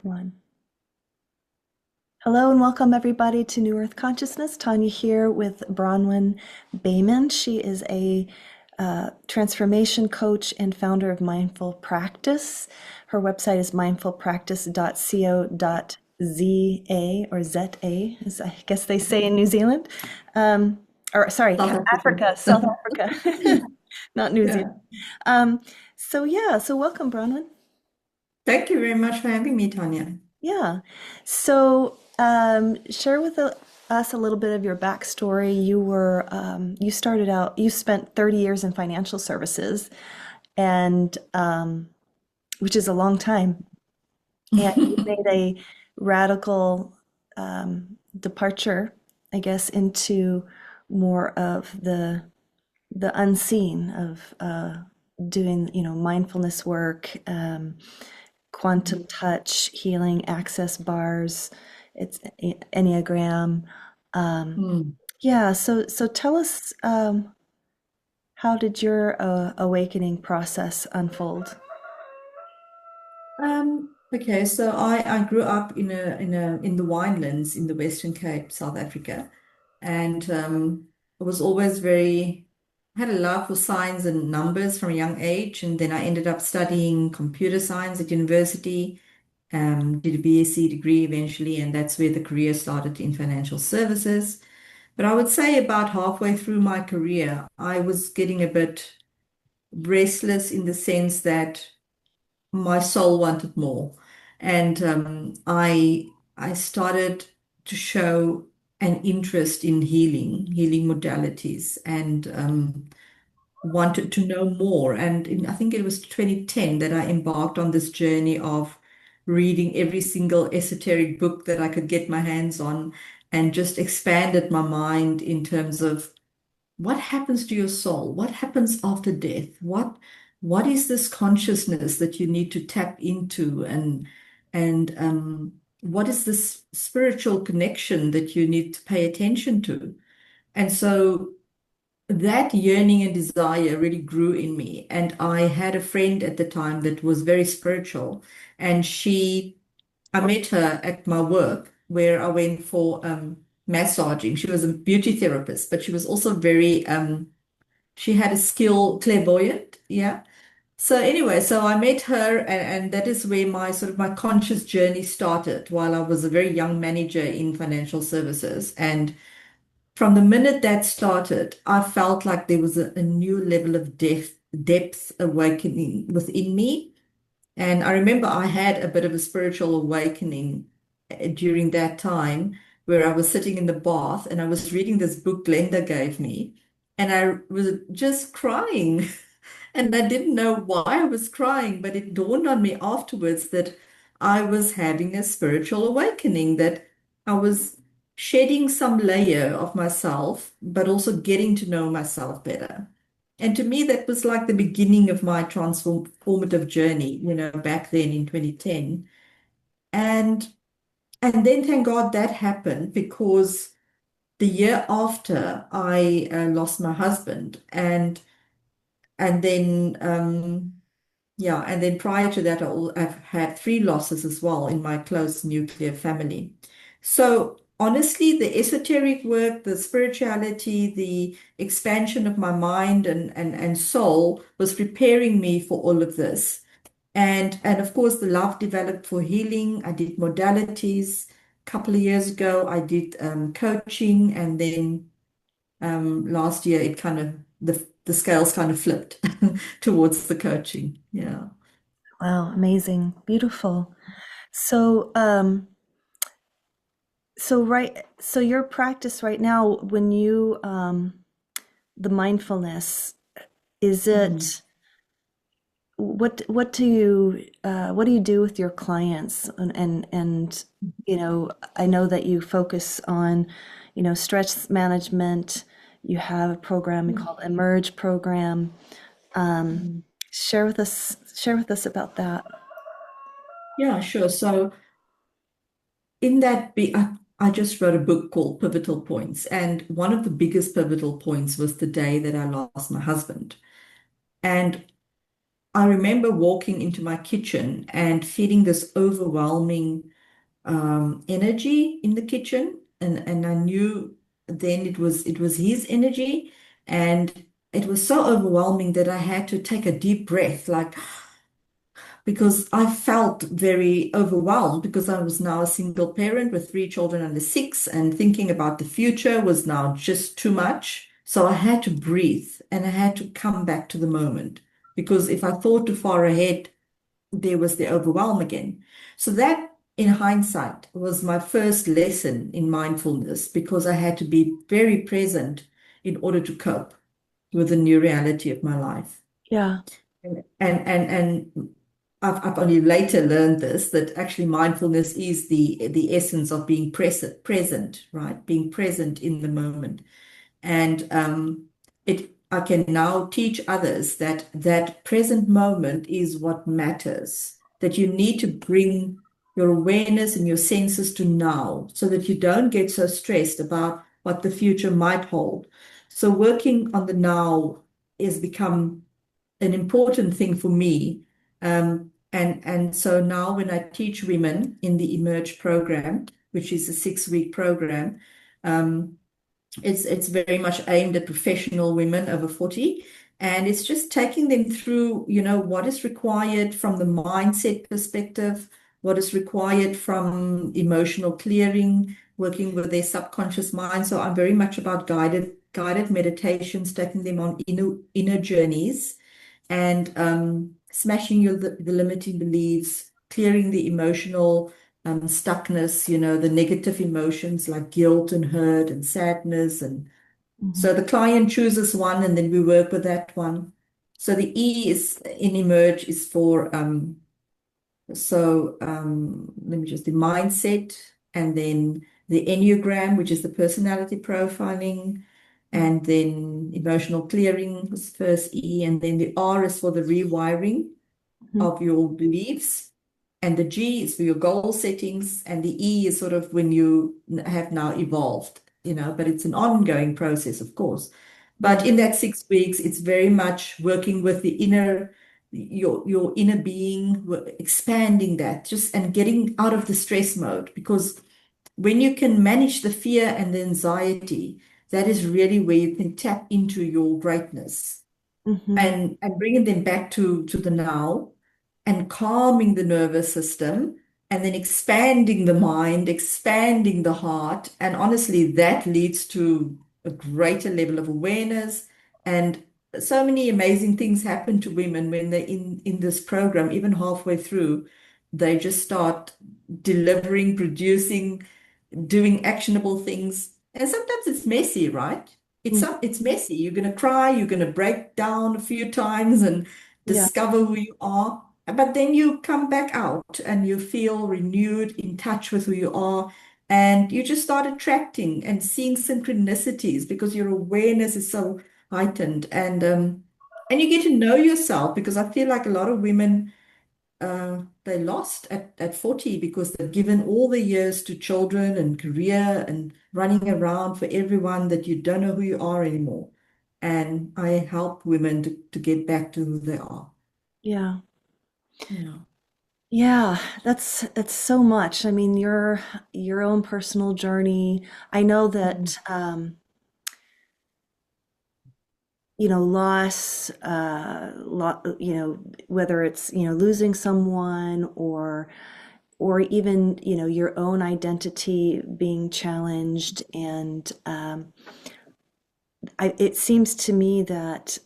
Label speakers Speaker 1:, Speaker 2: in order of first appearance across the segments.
Speaker 1: One. Hello and welcome everybody to New Earth Consciousness. Tanya here with Bronwen Bayman. She is a transformation coach and founder of Mindful Practice. Her website is mindfulpractice.co.za or ZA, as I guess they say in New Zealand. Or sorry,
Speaker 2: South African.
Speaker 1: Africa, South Africa, not New
Speaker 2: Yeah.
Speaker 1: Zealand. So welcome, Bronwen.
Speaker 2: Thank you very much for having me, Tanya.
Speaker 1: Yeah. Share with us a little bit of your backstory. You started out, you spent 30 years in financial services, and which is a long time. And you made a radical departure, I guess, into more of the unseen of doing, mindfulness work, quantum touch, healing, access bars, it's Enneagram. Um,
Speaker 2: Hmm.
Speaker 1: yeah, so tell us, how did your awakening process unfold?
Speaker 2: Okay, so I grew up in the winelands in the Western Cape, South Africa, and I was always very had a love for science and numbers from a young age, and then I ended up studying computer science at university, did a BSc degree eventually, and that's where the career started in financial services. But I would say about halfway through my career, I was getting a bit restless in the sense that my soul wanted more. And I started to show an interest in healing modalities, and wanted to know more. And I think it was 2010 that I embarked on this journey of reading every single esoteric book that I could get my hands on and just expanded my mind in terms of what happens to your soul? What happens after death? What is this consciousness that you need to tap into, and what is this spiritual connection that you need to pay attention to? And so that yearning and desire really grew in me. And I had a friend at the time that was very spiritual, and I met her at my work where I went for massaging. She was a beauty therapist, but she was also very she had a skill clairvoyant. Yeah. So anyway, so I met her, and that is where my sort of my conscious journey started while I was a very young manager in financial services. And from the minute that started, I felt like there was a new level of depth awakening within me. And I remember I had a bit of a spiritual awakening during that time where I was sitting in the bath and I was reading this book Glenda gave me, and I was just crying. And I didn't know why I was crying, but it dawned on me afterwards that I was having a spiritual awakening, that I was shedding some layer of myself, but also getting to know myself better. And to me, that was like the beginning of my transformative journey, back then in 2010. And and then thank God that happened, because the year after I lost my husband, and then and then prior to that, I've had three losses as well in my close nuclear family. So honestly, the esoteric work, the spirituality, the expansion of my mind and soul was preparing me for all of this. And of course, the love developed for healing. I did modalities. A couple of years ago, I did coaching, and then last year it kind of the scales kind of flipped towards the coaching. Yeah.
Speaker 1: Wow, amazing, beautiful. So, so your practice right now, when you the mindfulness, is
Speaker 2: Mhm.
Speaker 1: it what do you do with your clients? And I know that you focus on, stress management. You have a program called Emerge program. Um,
Speaker 2: Mhm.
Speaker 1: share with us about that.
Speaker 2: Yeah, sure. So in that, I just wrote a book called Pivotal Points, and one of the biggest pivotal points was the day that I lost my husband. And I remember walking into my kitchen and feeling this overwhelming energy in the kitchen, and I knew then it was his energy, and it was so overwhelming that I had to take a deep breath, like because I felt very overwhelmed because I was now a single parent with three children under six, and thinking about the future was now just too much. So I had to breathe and I had to come back to the moment because if I thought too far ahead, there was the overwhelm again. So that, in hindsight, was my first lesson in mindfulness because I had to be very present in order to cope with the new reality of my life.
Speaker 1: Yeah.
Speaker 2: And I've only later learned this, that actually mindfulness is the essence of being present, right? Being present in the moment. And I can now teach others that that present moment is what matters, that you need to bring your awareness and your senses to now so that you don't get so stressed about what the future might hold. So working on the now has become an important thing for me. And so now when I teach women in the Emerge program, which is a 6-week program, um, it's very much aimed at professional women over 40. And it's just taking them through, what is required from the mindset perspective, what is required from emotional clearing, working with their subconscious mind. So I'm very much about guided meditations, taking them on inner journeys and smashing the limiting beliefs, clearing the emotional stuckness, the negative emotions like guilt and hurt and sadness. And
Speaker 1: Hmm.
Speaker 2: so the client chooses one and then we work with that one. So the E is in Emerge is for let me just the mindset, and then the Enneagram, which is the personality profiling, and then emotional clearing is first E, and then the R is for the rewiring of your beliefs, and the G is for your goal settings, and the E is sort of when you have now evolved, but it's an ongoing process, of course.
Speaker 1: Yeah.
Speaker 2: But in that 6 weeks, it's very much working with the your inner being, expanding that, just and getting out of the stress mode. Because when you can manage the fear and the anxiety, that is really where you can tap into your greatness
Speaker 1: Hmm.
Speaker 2: and bringing them back to the now and calming the nervous system and then expanding the mind, expanding the heart. And honestly, that leads to a greater level of awareness. And so many amazing things happen to women when they're in this program, even halfway through, they just start delivering, producing, doing actionable things. And sometimes it's messy, right? It's messy. You're going to cry, you're going to break down a few times and
Speaker 1: Yeah.
Speaker 2: discover who you are. But then you come back out and you feel renewed, in touch with who you are. And you just start attracting and seeing synchronicities because your awareness is so heightened. And you get to know yourself, because I feel like a lot of women they lost at 40 because they've given all the years to children and career and running around for everyone that you don't know who you are anymore. And I help women to get back to who they are.
Speaker 1: Yeah.
Speaker 2: Yeah.
Speaker 1: Yeah, that's so much. I mean, your own personal journey. I know
Speaker 2: Mhm.
Speaker 1: that loss, whether it's, losing someone or even, your own identity being challenged. And it seems to me that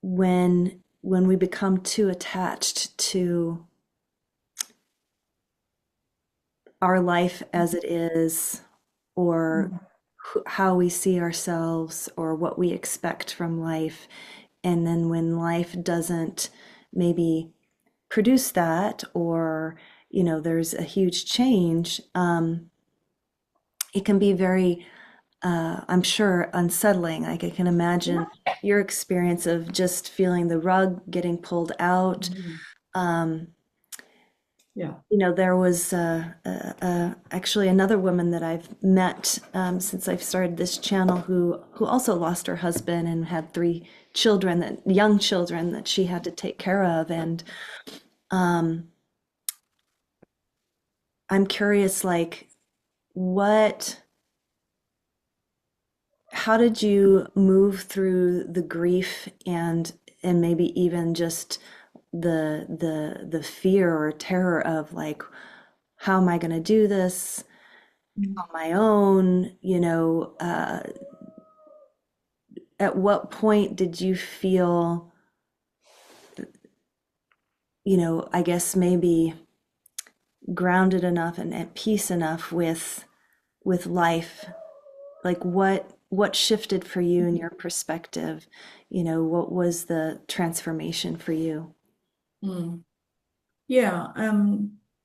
Speaker 1: when we become too attached to our life as it is, or
Speaker 2: Mhm.
Speaker 1: how we see ourselves, or what we expect from life, and then when life doesn't maybe produce that, or there's a huge change, it can be very, I'm sure, unsettling. Like, I can imagine your experience of just feeling the rug getting pulled out.
Speaker 2: Mhm.
Speaker 1: Um,
Speaker 2: Yeah.
Speaker 1: There was actually another woman that I've met since I've started this channel who also lost her husband and had three children, that young children that she had to take care of. And I'm curious, like, what, how did you move through the grief and maybe even just the fear or terror of like, how am I going to do this
Speaker 2: Mm.
Speaker 1: on my own? At what point did you feel, I guess maybe grounded enough and at peace enough with life? Like what shifted for you in your perspective? What was the transformation for you?
Speaker 2: Mm. Yeah,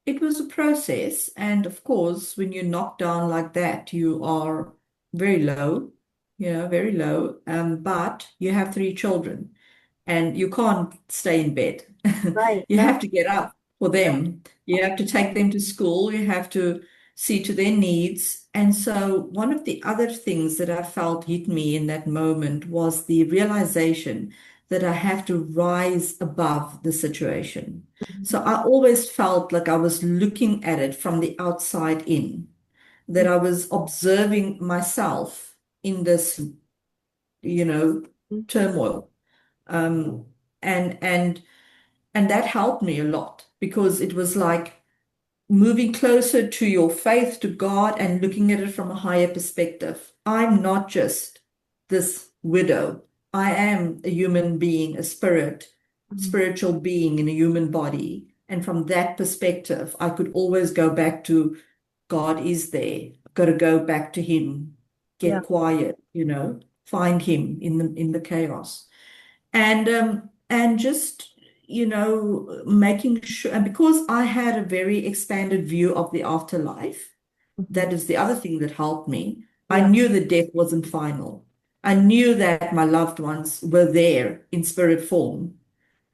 Speaker 2: it was a process. And of course, when you're knocked down like that, you are very low, very low. But you have three children and you can't stay in bed.
Speaker 1: Right.
Speaker 2: You
Speaker 1: No.
Speaker 2: have to get up for them. You have to take them to school. You have to see to their needs. And so, one of the other things that I felt hit me in that moment was the realization that I have to rise above the situation. So, I always felt like I was looking at it from the outside in, that I was observing myself in this, you know,
Speaker 1: Mhm.
Speaker 2: turmoil. Um, and and and that helped me a lot because it was like moving closer to your faith, to God, and looking at it from a higher perspective. I'm not just this widow. I am a human being, a
Speaker 1: Mhm.
Speaker 2: spiritual being in a human body. And from that perspective, I could always go back to God is there. I've got to go back to Him,
Speaker 1: Yeah.
Speaker 2: get quiet, find Him in the chaos and just making sure, and because I had a very expanded view of the afterlife,
Speaker 1: Mhm.
Speaker 2: that is the other thing that helped me. I
Speaker 1: Yeah.
Speaker 2: knew that death wasn't final. I knew that my loved ones were there in spirit form.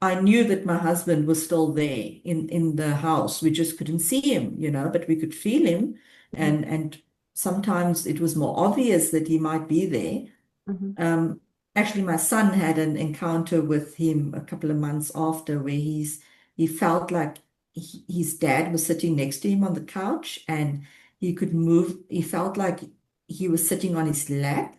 Speaker 2: I knew that my husband was still there in the house. We just couldn't see him, but we could feel him,
Speaker 1: Mhm.
Speaker 2: and sometimes it was more obvious that he might be there.
Speaker 1: Mhm.
Speaker 2: um, Actually, my son had an encounter with him a couple of months after where he felt like his dad was sitting next to him on the couch and he could move. He felt like he was sitting on his lap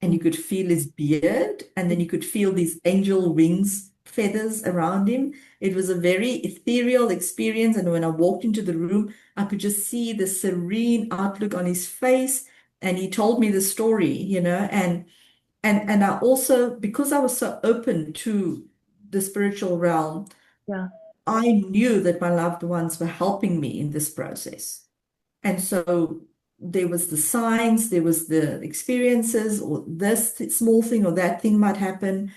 Speaker 2: and you could feel his beard and then you could feel these angel wings, feathers around him. It was a very ethereal experience. And when I walked into the room, I could just see the serene outlook on his face. And he told me the story, and I also, because I was so open to the spiritual realm,
Speaker 1: Yeah.
Speaker 2: I knew that my loved ones were helping me in this process. And so there was the signs, there was the experiences, or this small thing or that thing might happen.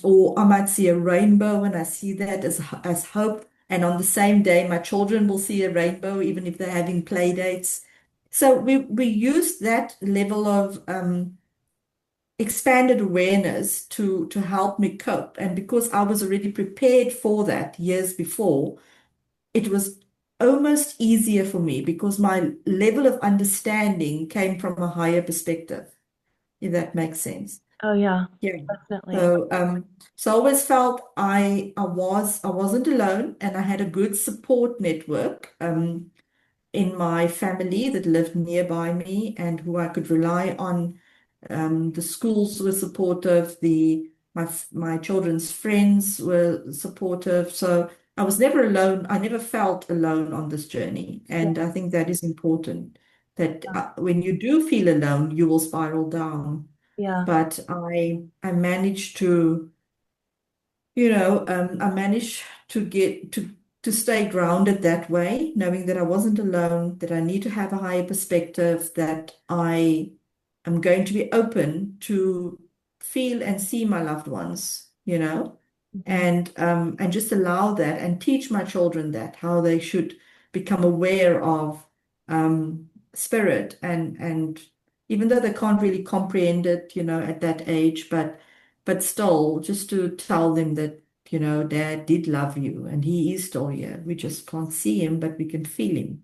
Speaker 2: Or I might see a rainbow and I see that as hope. And on the same day, my children will see a rainbow, even if they're having play dates. So we used that level of expanded awareness to help me cope. And because I was already prepared for that years before, it was almost easier for me because my level of understanding came from a higher perspective, if that makes sense.
Speaker 1: Oh yeah,
Speaker 2: Yeah.
Speaker 1: definitely.
Speaker 2: So I always felt I wasn't alone and I had a good support network in my family that lived nearby me and who I could rely on. The schools were supportive. My children's friends were supportive. So I was never alone. I never felt alone on this journey,
Speaker 1: Yeah.
Speaker 2: and I think that is important. That when you do feel alone, you will spiral down.
Speaker 1: Yeah.
Speaker 2: But I managed to I managed to get to stay grounded that way, knowing that I wasn't alone, that I need to have a higher perspective, that I am going to be open to feel and see my loved ones,
Speaker 1: Mhm.
Speaker 2: and just allow that and teach my children that how they should become aware of spirit and even though they can't really comprehend it, at that age, but still just to tell them that Dad did love you and he is still here. We just can't see him, but we can feel him.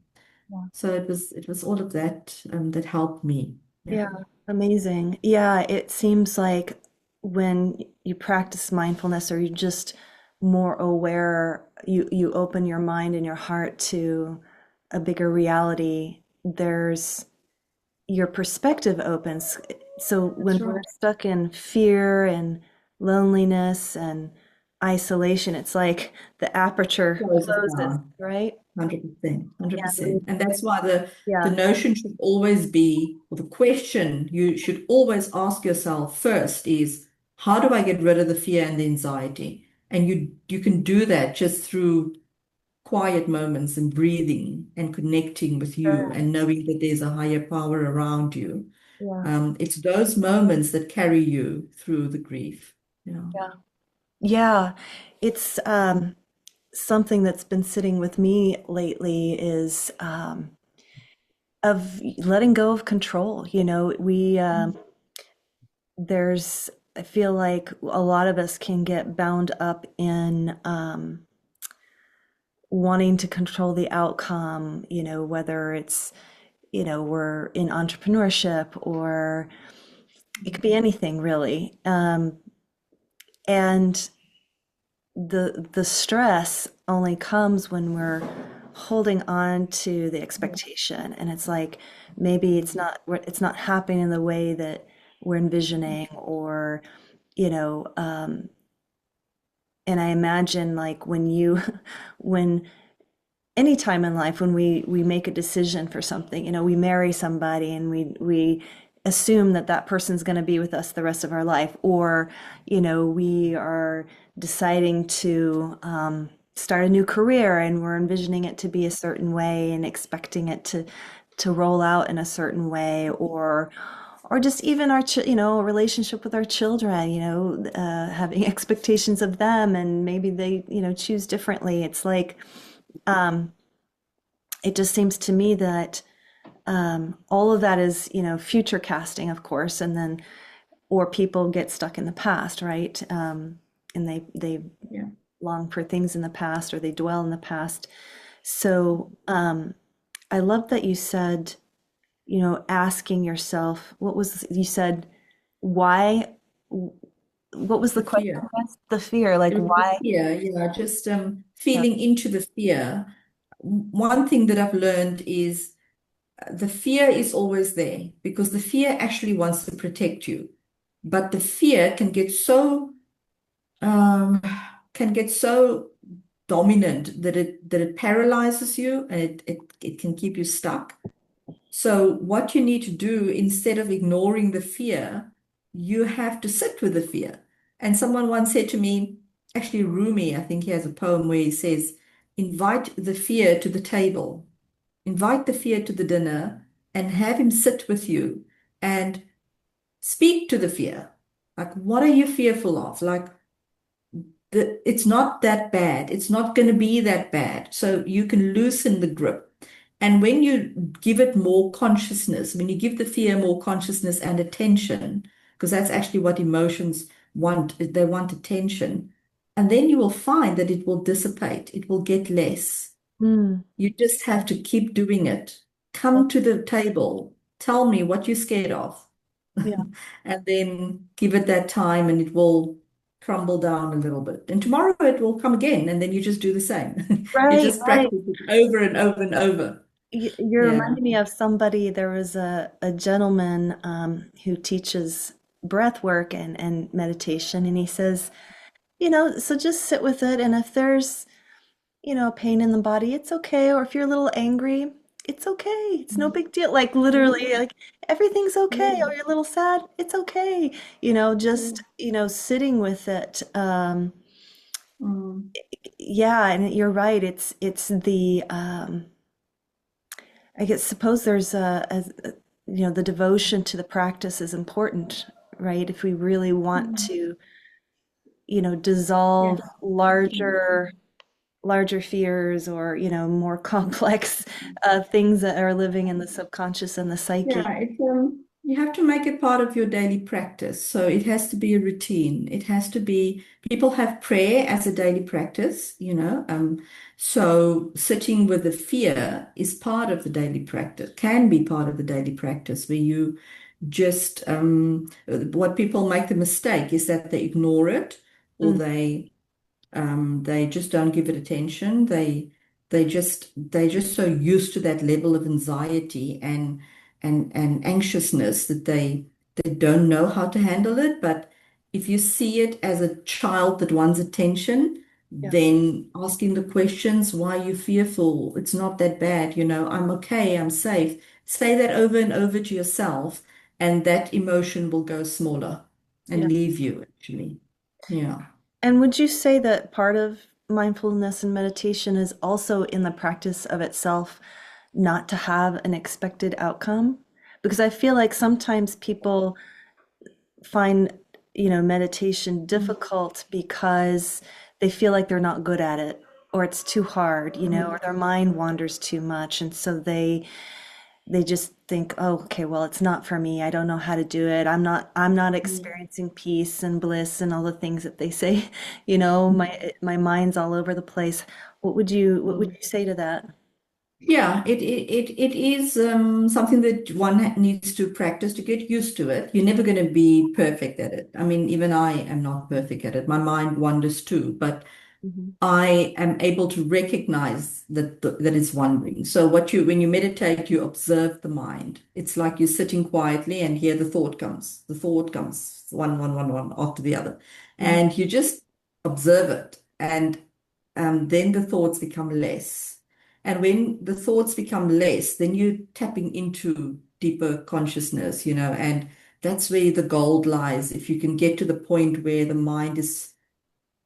Speaker 1: Yeah.
Speaker 2: So it was all of that that helped me.
Speaker 1: Yeah,
Speaker 2: Yeah,
Speaker 1: amazing. Yeah, it seems like when you practice mindfulness or you just more aware, you open your mind and your heart to a bigger reality, there's your perspective opens. So when
Speaker 2: that's
Speaker 1: we're
Speaker 2: right.
Speaker 1: stuck in fear and loneliness and isolation, it's like the aperture
Speaker 2: Close it
Speaker 1: closes,
Speaker 2: down.
Speaker 1: right?
Speaker 2: 100%,
Speaker 1: Yeah,
Speaker 2: 100%. And that's why the
Speaker 1: yeah,
Speaker 2: notion should always be, or the question you should always ask yourself first is, how do I get rid of the fear and the anxiety? And you can do that just through quiet moments and breathing and connecting with you
Speaker 1: sure.
Speaker 2: and knowing that there's a higher power around you.
Speaker 1: Yeah,
Speaker 2: It's those moments that carry you through the grief. Yeah.
Speaker 1: yeah. Yeah, it's something that's been sitting with me lately is of letting go of control. We there's I feel like a lot of us can get bound up in wanting to control the outcome, whether it's, we're in entrepreneurship or it could be anything really. And the stress only comes when we're holding on to the expectation, and it's like maybe it's not happening in the way that we're envisioning, or you know and I imagine like when any time in life when we make a decision for something, we marry somebody and we assume that that person's going to be with us the rest of our life, or we are deciding to start a new career and we're envisioning it to be a certain way and expecting it to roll out in a certain way, or just even a relationship with our children, having expectations of them and maybe they choose differently. It's like it just seems to me that all of that is, future casting, of course, and then, or people get stuck in the past, right? And they
Speaker 2: Yeah.
Speaker 1: long for things in the past or they dwell in the past. So I love that you said, asking yourself, what was you said, why? What was the
Speaker 2: The
Speaker 1: question?
Speaker 2: fear.
Speaker 1: The fear, like
Speaker 2: It was the
Speaker 1: why?
Speaker 2: fear, just
Speaker 1: Yeah.
Speaker 2: feeling into the fear. One thing that I've learned is the fear is always there because the fear actually wants to protect you. But the fear um, can get so dominant that it paralyzes you and it can keep you stuck. So what you need to do instead of ignoring the fear, you have to sit with the fear. And someone once said to me, actually Rumi, I think he has a poem where he says, invite the fear to the table, invite the fear to the dinner, and have him sit with you and speak to the fear. Like, what are you fearful of? Like, it's not that bad. It's not going to be that bad. So you can loosen the grip. And when you give it more consciousness, when you give the fear more consciousness and attention, because that's actually what emotions want, they want attention. And then you will find that it will dissipate, it will get less.
Speaker 1: Mm,
Speaker 2: You just have to keep doing it.
Speaker 1: yeah.
Speaker 2: Come to the table, tell me what you're scared of,
Speaker 1: Yeah.
Speaker 2: and then give it that time and it will crumble down a little bit. And tomorrow it will come again, and then you just do the same. You
Speaker 1: Right,
Speaker 2: just
Speaker 1: right.
Speaker 2: practice it over and over and over.
Speaker 1: You're
Speaker 2: Yeah.
Speaker 1: reminding me of somebody. There was a gentleman who teaches breath work and meditation, and he says, so just sit with it, and if there's, pain in the body, it's okay, or if you're a little angry, it's okay. It's no big deal. Like literally,
Speaker 2: Yeah.
Speaker 1: like everything's okay,
Speaker 2: Yeah.
Speaker 1: or you're a little sad, it's okay.
Speaker 2: Yeah.
Speaker 1: Just, sitting with it.
Speaker 2: Mm.
Speaker 1: Yeah, and you're right. It's the I guess suppose there's the devotion to the practice is important, right? If we really want
Speaker 2: Mm.
Speaker 1: to,
Speaker 2: Yeah.
Speaker 1: dissolve
Speaker 2: Absolutely.
Speaker 1: larger fears or, more complex things that are living in the subconscious and the psyche.
Speaker 2: Yeah, it's You have to make it part of your daily practice. So it has to be a routine. It has to be, people have prayer as a daily practice, you know. So sitting with the fear is part of the daily practice, can be part of the daily practice where you just, what people make the mistake is that they ignore it or
Speaker 1: Mm,
Speaker 2: they just don't give it attention. They're just so used to that level of anxiety and anxiousness that they don't know how to handle it. But if you see it as a child that wants attention,
Speaker 1: yeah,
Speaker 2: then asking the questions, why are you fearful? It's not that bad, you know, I'm okay, I'm safe. Say that over and over to yourself, and that emotion will go smaller
Speaker 1: yeah.
Speaker 2: and leave you actually. Yeah.
Speaker 1: And would you say that part of mindfulness and meditation is also in the practice of itself not to have an expected outcome? Because I feel like sometimes people find, meditation difficult because they feel like they're not good at it, or it's too hard, or their mind wanders too much, and so they just think, oh, okay, well, it's not for me. I don't know how to do it. I'm not
Speaker 2: Mm.
Speaker 1: experiencing peace and bliss and all the things that they say. My mind's all over the place. What would you say to that?
Speaker 2: Yeah, it is something that one needs to practice to get used to it. You're never going to be perfect at it. I mean, even I am not perfect at it. My mind wanders too, but
Speaker 1: Hmm.
Speaker 2: I am able to recognize that it's wandering. So when you meditate, you observe the mind. It's like you're sitting quietly and here the thought comes. The thought comes one after the other,
Speaker 1: Hmm.
Speaker 2: and you just observe it, and then the thoughts become less. And when the thoughts become less, then you're tapping into deeper consciousness, you know, and that's where the gold lies. If you can get to the point where the mind is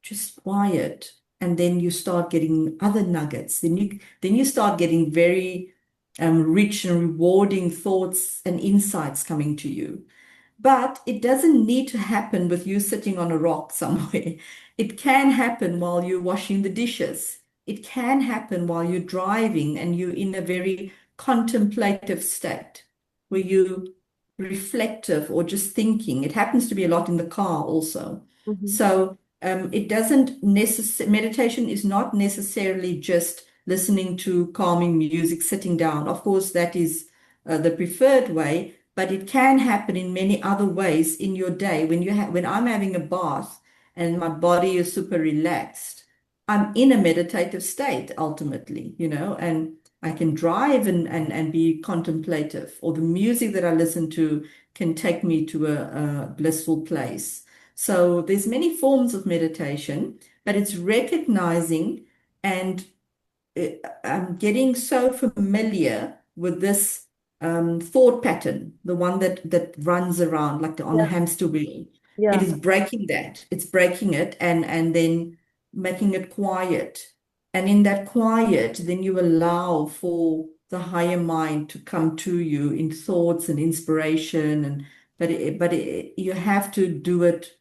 Speaker 2: just quiet, and then you start getting other nuggets, then you start getting very rich and rewarding thoughts and insights coming to you. But it doesn't need to happen with you sitting on a rock somewhere. It can happen while you're washing the dishes. It can happen while you're driving and you're in a very contemplative state where you reflective or just thinking. It happens to be a lot in the car also.
Speaker 1: Hmm.
Speaker 2: So it doesn't necessarily, meditation is not necessarily just listening to calming music, sitting down. Of course, that is the preferred way, but it can happen in many other ways in your day. When I'm having a bath and my body is super relaxed, I'm in a meditative state ultimately, you know, and I can drive and be contemplative, or the music that I listen to can take me to a blissful place. So there's many forms of meditation, but it's recognizing and I'm getting so familiar with this thought pattern, the one that runs around like on a
Speaker 1: Yeah,
Speaker 2: hamster wheel. It
Speaker 1: yeah,
Speaker 2: is breaking that. It's breaking it and then making it quiet. And in that quiet, then you allow for the higher mind to come to you in thoughts and inspiration. And you have to do it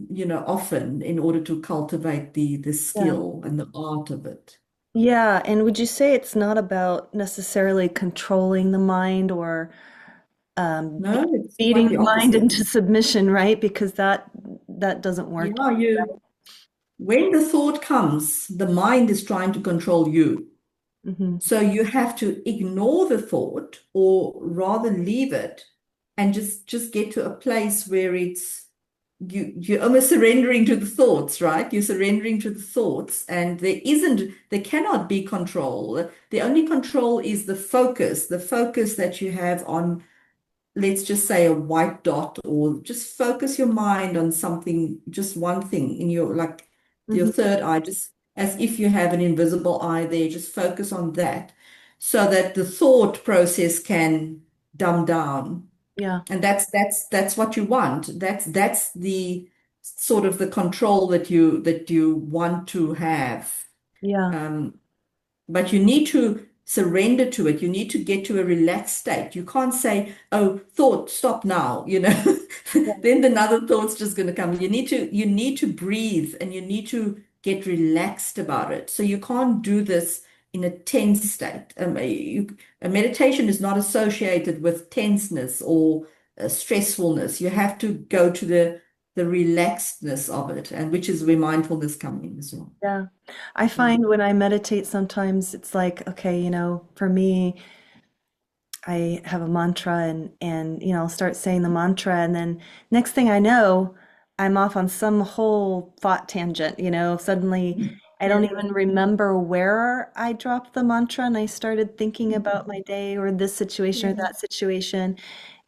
Speaker 2: you know, often in order to cultivate the
Speaker 1: yeah.
Speaker 2: skill and the art of it.
Speaker 1: Yeah, and would you say it's not about necessarily controlling the mind or
Speaker 2: No, it's quite
Speaker 1: beating
Speaker 2: the
Speaker 1: the mind
Speaker 2: opposite.
Speaker 1: into submission, right? Because that doesn't work.
Speaker 2: Yeah, when the thought comes, the mind is trying to control you.
Speaker 1: Hmm.
Speaker 2: So you have to ignore the thought or rather leave it and just get to a place where you're almost surrendering to the thoughts, right? You're surrendering to the thoughts, and there cannot be control. The only control is the focus that you have on, let's just say, a white dot, or just focus your mind on something, just one thing in your, like your
Speaker 1: Hmm.
Speaker 2: third eye, just as if you have an invisible eye there, just focus on that so that the thought process can dumb down.
Speaker 1: Yeah,
Speaker 2: And that's what you want. That's the sort of the control that you want to have.
Speaker 1: yeah,
Speaker 2: Um, but you need to surrender to it. You need to get to a relaxed state. You can't say, "Oh, thought, stop now," you know.
Speaker 1: yeah,
Speaker 2: Then another thought's just going to come. You need to breathe and you need to get relaxed about it. So you can't do this in a tense state. A meditation is not associated with tenseness or stressfulness. You have to go to the relaxedness of it, and which is where mindfulness comes in as well.
Speaker 1: Yeah. I
Speaker 2: Yeah.
Speaker 1: find when I meditate, sometimes it's like, okay, for me, I have a mantra and I'll start saying the mantra and then next thing I know, I'm off on some whole thought tangent, suddenly I don't
Speaker 2: Yeah.
Speaker 1: even remember where I dropped the mantra and I started thinking about my day or this situation or
Speaker 2: Yeah.
Speaker 1: that situation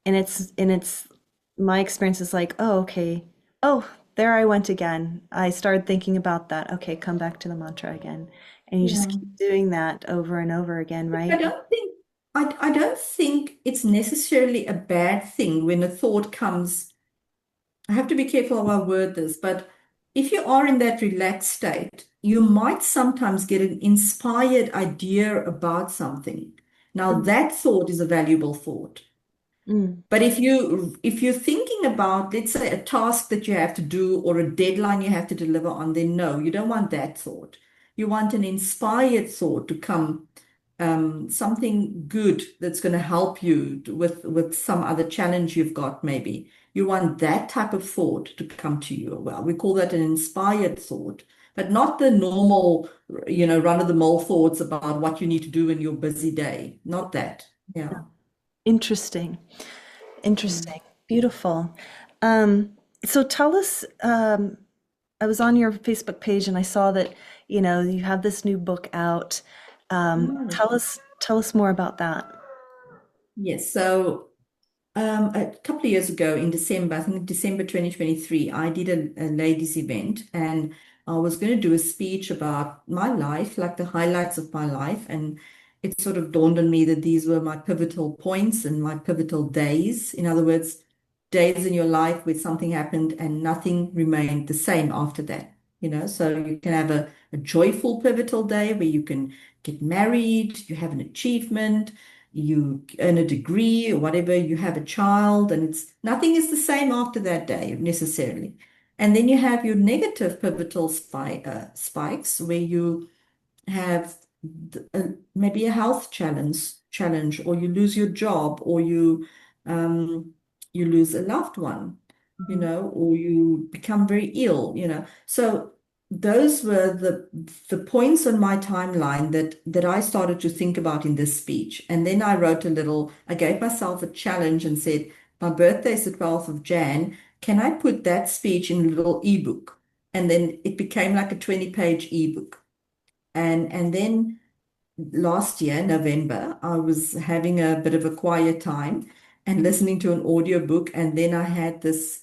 Speaker 1: and it's my experience is like, oh, okay. Oh, there I went again. I started thinking about that. Okay, come back to the mantra again. And you just
Speaker 2: Yeah.
Speaker 1: keep doing that over and over again,
Speaker 2: I
Speaker 1: right?
Speaker 2: don't think I don't think it's necessarily a bad thing when a thought comes. I have to be careful how I word this, but if you are in that relaxed state, you might sometimes get an inspired idea about something. Now, that thought is a valuable thought.
Speaker 1: Mm.
Speaker 2: But if you're thinking about, let's say, a task that you have to do or a deadline you have to deliver on, then no, you don't want that thought. You want an inspired thought to come, something good that's going to help you with some other challenge you've got, maybe. You want that type of thought to come to you. Well, we call that an inspired thought, but not the normal, run-of-the-mill thoughts about what you need to do in your busy day. Not that. Yeah.
Speaker 1: Interesting.
Speaker 2: Mm.
Speaker 1: Interesting. Beautiful. So tell us, I was on your Facebook page and I saw that, you have this new book out.
Speaker 2: Oh.
Speaker 1: Tell us more about that.
Speaker 2: Yes. So a couple of years ago in December, I think December 2023, I did a ladies' event and I was going to do a speech about my life, like the highlights of my life. And it sort of dawned on me that these were my pivotal points and my pivotal days. In other words, days in your life where something happened and nothing remained the same after that. So you can have a joyful pivotal day where you can get married, you have an achievement, you earn a degree or whatever, you have a child, and it's nothing is the same after that day necessarily. And then you have your negative pivotal spikes where you have maybe a health challenge, or you lose your job, or you lose a loved one,
Speaker 1: Mhm.
Speaker 2: or you become very ill, So those were the points on my timeline that I started to think about in this speech. And then I gave myself a challenge and said, my birthday is the 12th of Jan. Can I put that speech in a little ebook? And then it became like a 20-page ebook. And then last year, November, I was having a bit of a quiet time and listening to an audiobook, and then I had this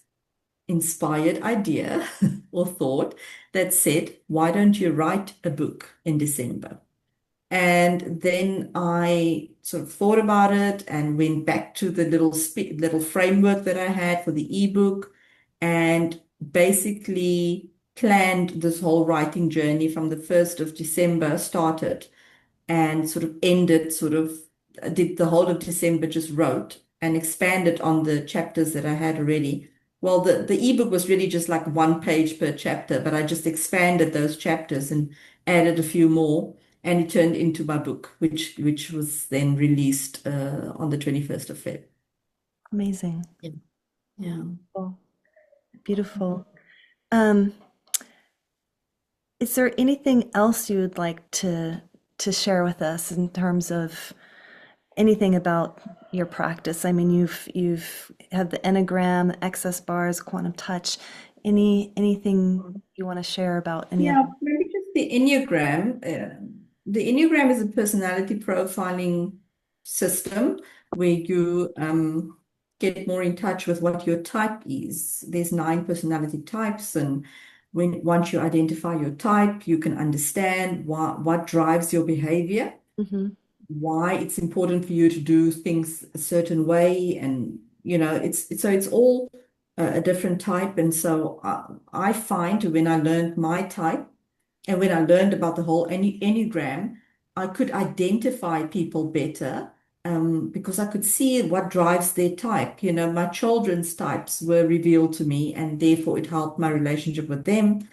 Speaker 2: inspired idea or thought that said, why don't you write a book in December? And then I sort of thought about it and went back to the little framework that I had for the ebook and basically planned this whole writing journey from the 1st of December started and sort of ended, did the whole of December, just wrote and expanded on the chapters that I had already. Well, the ebook was really just like one page per chapter, but I just expanded those chapters and added a few more, and it turned into my book, which was then released on the 21st of Feb.
Speaker 1: Amazing.
Speaker 2: Yeah. Yeah.
Speaker 1: Beautiful. Beautiful. Um, is there anything else you would like to share with us in terms of anything about your practice? I mean, you've had the Enneagram, excess bars, quantum touch. Anything you want to share about any of
Speaker 2: Yeah, maybe just the Enneagram. The Enneagram is a personality profiling system where you get more in touch with what your type is. There's 9 personality types, and once you identify your type, you can understand what drives your behavior,
Speaker 1: them?
Speaker 2: why it's important for you to do things a certain way, and it's all a different type. And so I find when I learned my type and when I learned about the whole Enneagram, I could identify people better, because I could see what drives their type. My children's types were revealed to me, and therefore it helped my relationship with them.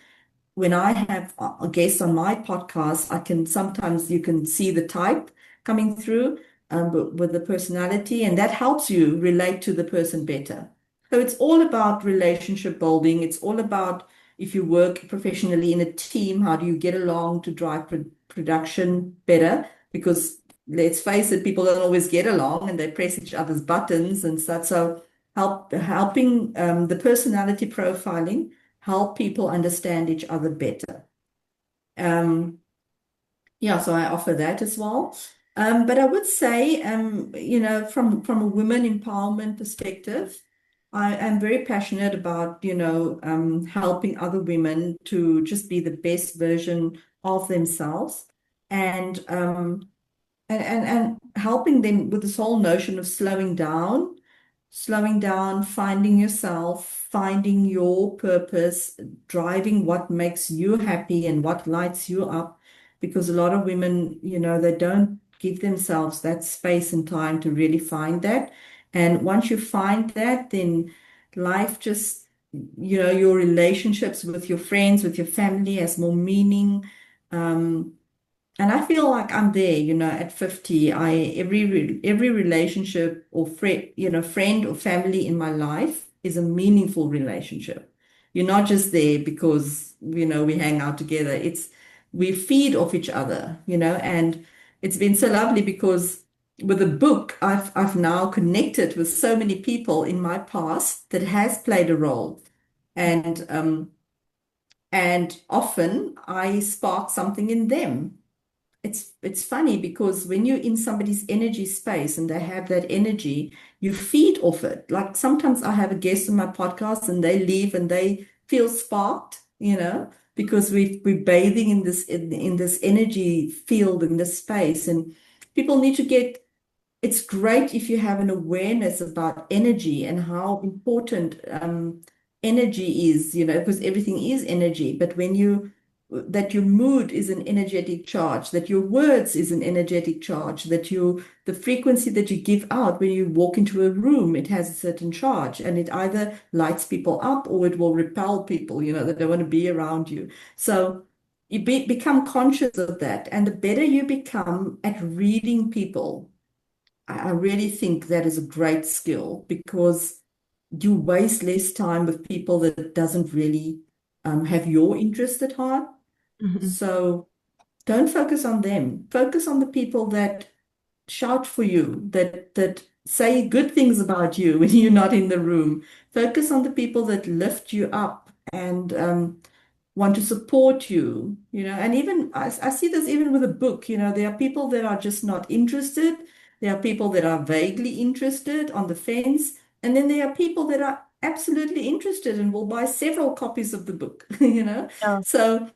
Speaker 2: when I have a guest on my podcast, I can sometimes you can see the type coming through but with the personality, and that helps you relate to the person better. So it's all about relationship building. It's all about if you work professionally in a team, how do you get along to drive production better? Because let's face it, people don't always get along and they press each other's buttons and stuff. So helping the personality profiling help people understand each other better. Um, yeah, so I offer that as well. But I would say, from a women empowerment perspective, I am very passionate about, helping other women to just be the best version of themselves and and helping them with this whole notion of slowing down, finding yourself, finding your purpose, driving what makes you happy and what lights you up. Because a lot of women, they don't give themselves that space and time to really find that. And once you find that, then life just, your relationships with your friends, with your family has more meaning. Um, and I feel like I'm there, at 50. Every relationship or friend or family in my life is a meaningful relationship. You're not just there because, we hang out together. It's we feed off each other, and it's been so lovely because with the book, I've now connected with so many people in my past that has played a role. And often I spark something in them. It's funny because when you're in somebody's energy space and they have that energy, you feed off it. Like sometimes I have a guest on my podcast and they leave and they feel sparked, because we're bathing in this energy field in this space. And people need to get it's great if you have an awareness about energy and how important energy is, because everything is energy. But that your mood is an energetic charge, that your words is an energetic charge, that the frequency that you give out when you walk into a room, it has a certain charge, and it either lights people up or it will repel people, that don't want to be around you. So become conscious of that, and the better you become at reading people. I really think that is a great skill because you waste less time with people that doesn't really have your interest at heart.
Speaker 1: Mhm.
Speaker 2: So don't focus on them. Focus on the people that shout for you, that say good things about you when you're not in the room. Focus on the people that lift you up and want to support you, and even I see this even with a book, there are people that are just not interested. There are people that are vaguely interested on the fence. And then there are people that are absolutely interested and will buy several copies of the book,
Speaker 1: Yeah,
Speaker 2: So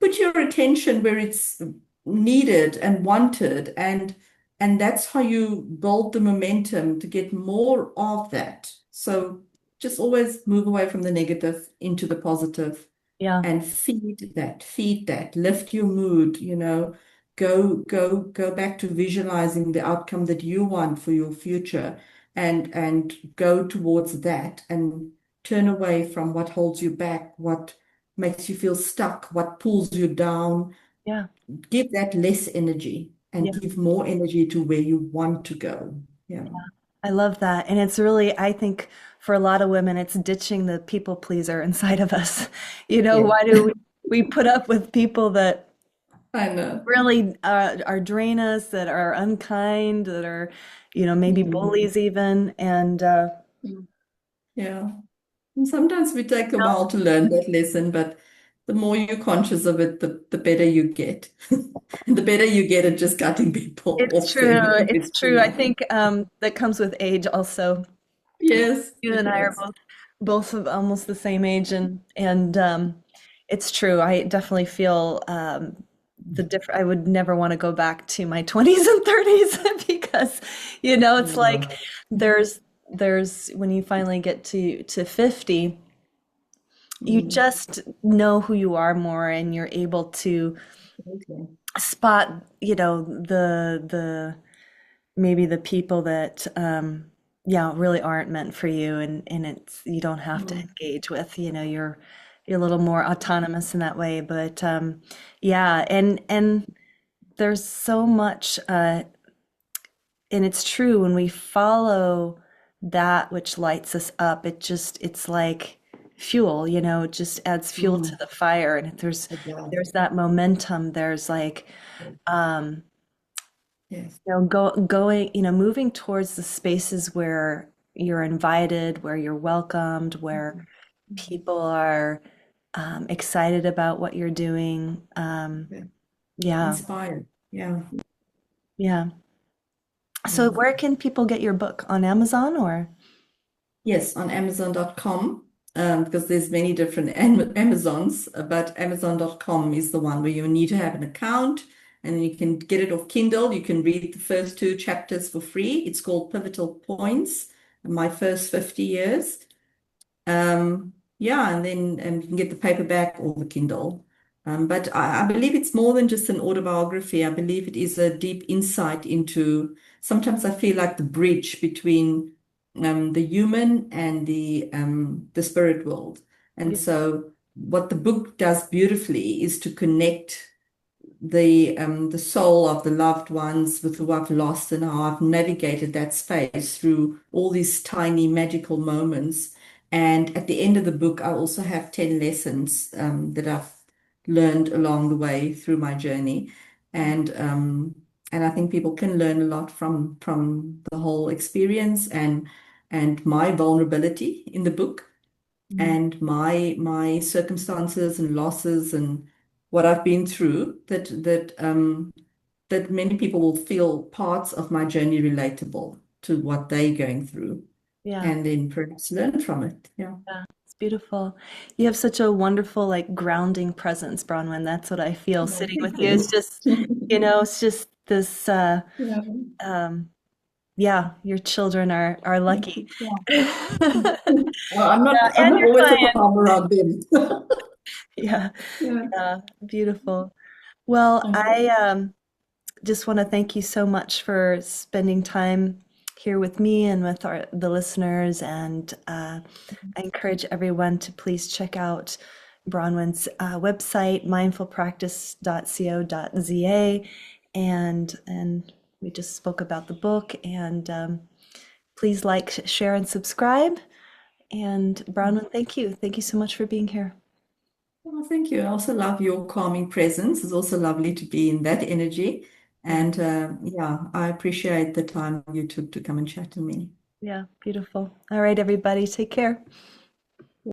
Speaker 2: put your attention where it's needed and wanted, and that's how you build the momentum to get more of that. So just always move away from the negative into the positive
Speaker 1: yeah,
Speaker 2: and feed that, lift your mood, go back to visualizing the outcome that you want for your future and go towards that and turn away from what holds you back, what makes you feel stuck, what pulls you down.
Speaker 1: yeah,
Speaker 2: Give that less energy and
Speaker 1: yeah.
Speaker 2: give more energy to where you want to go. Yeah.
Speaker 1: I love that. And it's really, I think for a lot of women, it's ditching the people pleaser inside of us.
Speaker 2: Yeah.
Speaker 1: Why do we put up with people that
Speaker 2: I know.
Speaker 1: really are drain us, that are unkind, that are, maybe
Speaker 2: Mhm.
Speaker 1: bullies even. And
Speaker 2: Yeah. And sometimes we take a while to learn that lesson, but the more you're conscious of it, the better you get. And the better you get at just cutting people
Speaker 1: it's
Speaker 2: off
Speaker 1: true.
Speaker 2: then
Speaker 1: It's true. I
Speaker 2: eventually.
Speaker 1: think that comes with age also.
Speaker 2: Yes,
Speaker 1: You
Speaker 2: it
Speaker 1: and I are
Speaker 2: does.
Speaker 1: both of almost the same age, and it's true. I definitely feel the different. I would never want to go back to my 20s and 30s because it's like
Speaker 2: No.
Speaker 1: there's when you finally get to 50, you
Speaker 2: Mm.
Speaker 1: just know who you are more, and you're able to
Speaker 2: Okay.
Speaker 1: spot, the maybe the people that yeah, really aren't meant for you, and it's you don't have to
Speaker 2: Mm.
Speaker 1: engage with, you're you're a little more autonomous in that way. But yeah, and there's so much, and it's true when we follow that which lights us up, it's like fuel, it just adds fuel to
Speaker 2: Mm,
Speaker 1: the fire. And
Speaker 2: it does.
Speaker 1: there's that momentum. There's like um,
Speaker 2: Yes.
Speaker 1: going, moving towards the spaces where you're invited, where you're welcomed, where
Speaker 2: Mhm.
Speaker 1: people are excited about what you're doing.
Speaker 2: Okay.
Speaker 1: Yeah,
Speaker 2: Inspired. Yeah.
Speaker 1: yeah. So
Speaker 2: Yeah.
Speaker 1: where can people get your book? On Amazon or?
Speaker 2: Yes, on Amazon.com, because there's many different Amazons, but Amazon.com is the one where you need to have an account, and then you can get it off Kindle. You can read the first two chapters for free. It's called Pivotal Points, My First 50 Years. Yeah, and then you can get the paperback or the Kindle. But I believe it's more than just an autobiography. I believe it is a deep insight into, sometimes I feel like the bridge between the human and the spirit world. And so what the book does beautifully is to connect the soul of the loved ones with who I've lost and how I've navigated that space through all these tiny magical moments. And at the end of the book, I also have 10 lessons that I've learned along the way through my journey. And and I think people can learn a lot from the whole experience and my vulnerability in the book and my circumstances and losses and what I've been through that many people will feel parts of my journey relatable to what they're going through
Speaker 1: Yeah.
Speaker 2: and then perhaps learn from it. Yeah.
Speaker 1: Yeah, it's beautiful. You have such a wonderful, like, grounding presence, Bronwyn. That's what I feel
Speaker 2: Well,
Speaker 1: sitting
Speaker 2: thank
Speaker 1: with you. It's
Speaker 2: you.
Speaker 1: just, it's just this,
Speaker 2: Yeah.
Speaker 1: um, yeah, your children are lucky.
Speaker 2: Yeah.
Speaker 1: Yeah,
Speaker 2: Well, I'm
Speaker 1: and
Speaker 2: not
Speaker 1: your
Speaker 2: always the
Speaker 1: client.
Speaker 2: calm around them.
Speaker 1: Yeah,
Speaker 2: Yeah.
Speaker 1: yeah, beautiful. Well,
Speaker 2: Okay.
Speaker 1: I just want to thank you so much for spending time here with me and with the listeners. And I encourage everyone to please check out Bronwyn's website, mindfulpractice.co.za. And we just spoke about the book. And please like, share, and subscribe. And Bronwyn, thank you. Thank you so much for being here.
Speaker 2: Well, thank you. I also love your calming presence. It's also lovely to be in that energy.
Speaker 1: Yeah,
Speaker 2: And yeah, I appreciate the time you took to come and chat to me.
Speaker 1: yeah, beautiful. All right, everybody, take care.